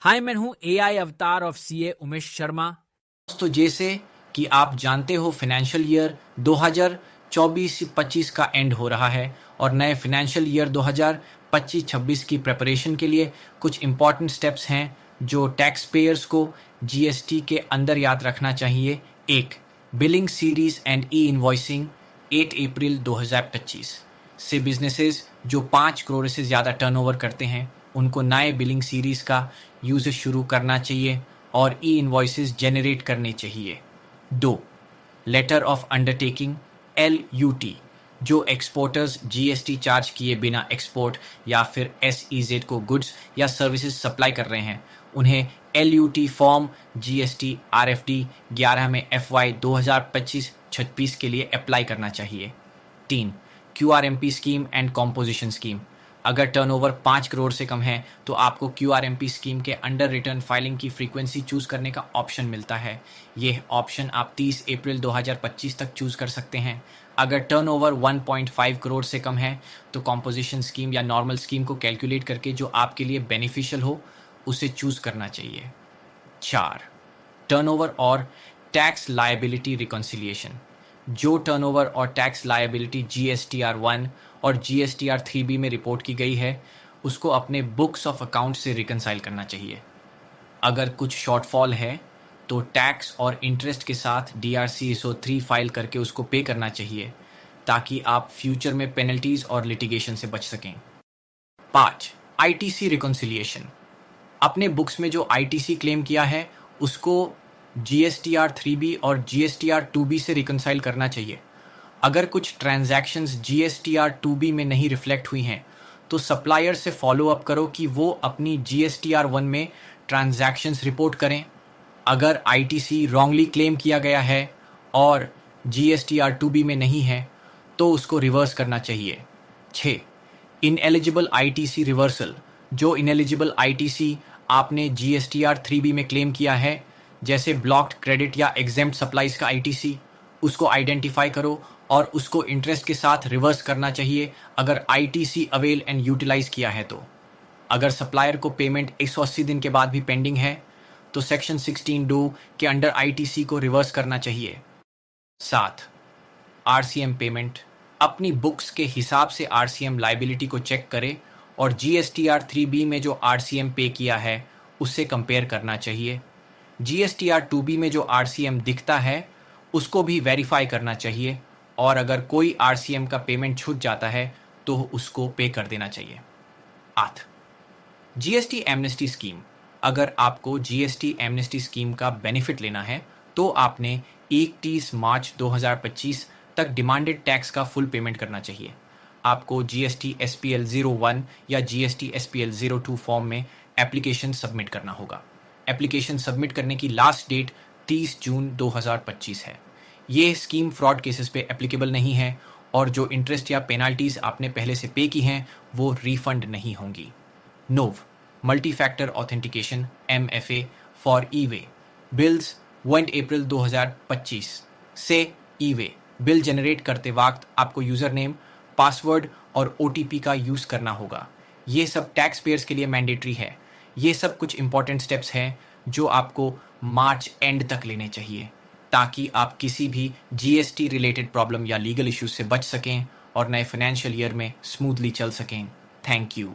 हाय, मैं हूँ एआई अवतार ऑफ सीए उमेश शर्मा। तो जैसे कि आप जानते हो फाइनेंशियल ईयर 2024-25 का एंड हो रहा है और नए फाइनेंशियल ईयर 2025-26 की प्रिपरेशन के लिए कुछ इम्पॉर्टेंट स्टेप्स हैं जो टैक्स पेयर्स को जीएसटी के अंदर याद रखना चाहिए। एक, billing series and E invoicing 8 अप्रैल 2025 से बिजनेसेस जो 5 करोड़ से ज़्यादा टर्नओवर करते हैं उनको नए बिलिंग सीरीज का यूज शुरू करना चाहिए और ई इन्वॉइसेस जनरेट करने चाहिए। 2, लेटर ऑफ अंडरटेकिंग LUT जो एक्सपोर्टर्स जीएसटी चार्ज किए बिना एक्सपोर्ट या फिर SEZ को गुड्स या सर्विसेज सप्लाई कर रहे हैं उन्हें LUT फॉर्म GST RFD 11 में FY 2025-26 के लिए अप्लाई करना चाहिए। 3, QRMP scheme and composition scheme अगर टर्नओवर 5 करोड़ से कम है तो आपको QRMP स्कीम के अंडर रिटर्न फाइलिंग की फ्रीक्वेंसी चूज करने का ऑप्शन मिलता है। यह ऑप्शन आप 30 अप्रैल 2025 तक चूज कर सकते हैं। अगर टर्नओवर 1.5 करोड़ से कम है तो कॉम्पोजिशन स्कीम या नॉर्मल स्कीम को कैलकुलेट करके जो आपके लिए बेनिफिशियल हो उसे चूज करना चाहिए। 4, टर्नओवर और टैक्स लायबिलिटी रिकॉन्सिलिएशन जो टर्नओवर और टैक्स लायबिलिटी GSTR 1 और GSTR 3B में रिपोर्ट की गई है उसको अपने बुक्स ऑफ अकाउंट से रिकनसाइल करना चाहिए। अगर कुछ शॉर्टफॉल है तो टैक्स और इंटरेस्ट के साथ DRC 103 फाइल करके उसको पे करना चाहिए ताकि आप फ्यूचर में पेनल्टीज और लिटिगेशन से बच सकें। 5, ITC रिकॉन्सिलिएशन अपने बुक्स में जो ITC क्लेम किया है उसको GSTR 3B और GSTR 2B से रिकनसाइल करना चाहिए। अगर कुछ ट्रांजैक्शंस GSTR 2B में नहीं रिफ्लेक्ट हुई हैं तो सप्लायर से फॉलो अप करो कि वो अपनी GSTR 1 में ट्रांजैक्शंस रिपोर्ट करें। अगर ITC रॉन्गली क्लेम किया गया है और GSTR 2B में नहीं है तो उसको रिवर्स करना चाहिए। 6, इनएलिजिबल ITC रिवर्सल जो इनएलिजिबल ITC आपने GSTR 3B में क्लेम किया है जैसे ब्लॉक्ड क्रेडिट या एग्जेम्प्ट सप्लाईज का ITC उसको आइडेंटिफाई करो और उसको इंटरेस्ट के साथ रिवर्स करना चाहिए अगर ITC अवेल एंड यूटिलाइज किया है तो। अगर सप्लायर को पेमेंट 180 दिन के बाद भी पेंडिंग है तो सेक्शन 16 डू के अंडर ITC को रिवर्स करना चाहिए। 7, RCM पेमेंट अपनी बुक्स के हिसाब से RCM लाइबिलिटी को चेक करें और GSTR 3B में जो RCM पे किया है उससे कंपेयर करना चाहिए। GSTR 2B में जो RCM दिखता है उसको भी वेरीफाई करना चाहिए और अगर कोई RCM का पेमेंट छूट जाता है तो उसको पे कर देना चाहिए। 8, GST एमनेस्टी स्कीम अगर आपको GST एमनेस्टी स्कीम का बेनिफिट लेना है तो आपने 31 मार्च 2025 तक डिमांडेड टैक्स का फुल पेमेंट करना चाहिए। आपको GST SPL 01 या GST SPL 02 फॉर्म में एप्लीकेशन सबमिट करना होगा। एप्लीकेशन सबमिट करने की लास्ट डेट 30 जून 2025 है। ये स्कीम फ्रॉड केसेस पे एप्लीकेबल नहीं है और जो इंटरेस्ट या पेनाल्टीज आपने पहले से पे की हैं वो रिफंड नहीं होंगी। Now multi factor authentication MFA for e way bills 1 अप्रैल 2025 से ई-वे बिल जनरेट करते वक्त आपको यूजर नेम, पासवर्ड और OTP का यूज करना होगा। ये सब टैक्स पेयर्स के लिए मैंडेटरी है। ये सब कुछ इंपॉर्टेंट स्टेप्स हैं जो आपको मार्च एंड तक लेने चाहिए ताकि आप किसी भी GST रिलेटेड प्रॉब्लम या लीगल इश्यूज से बच सकें और नए फाइनेंशियल ईयर में स्मूथली चल सकें। Thank you.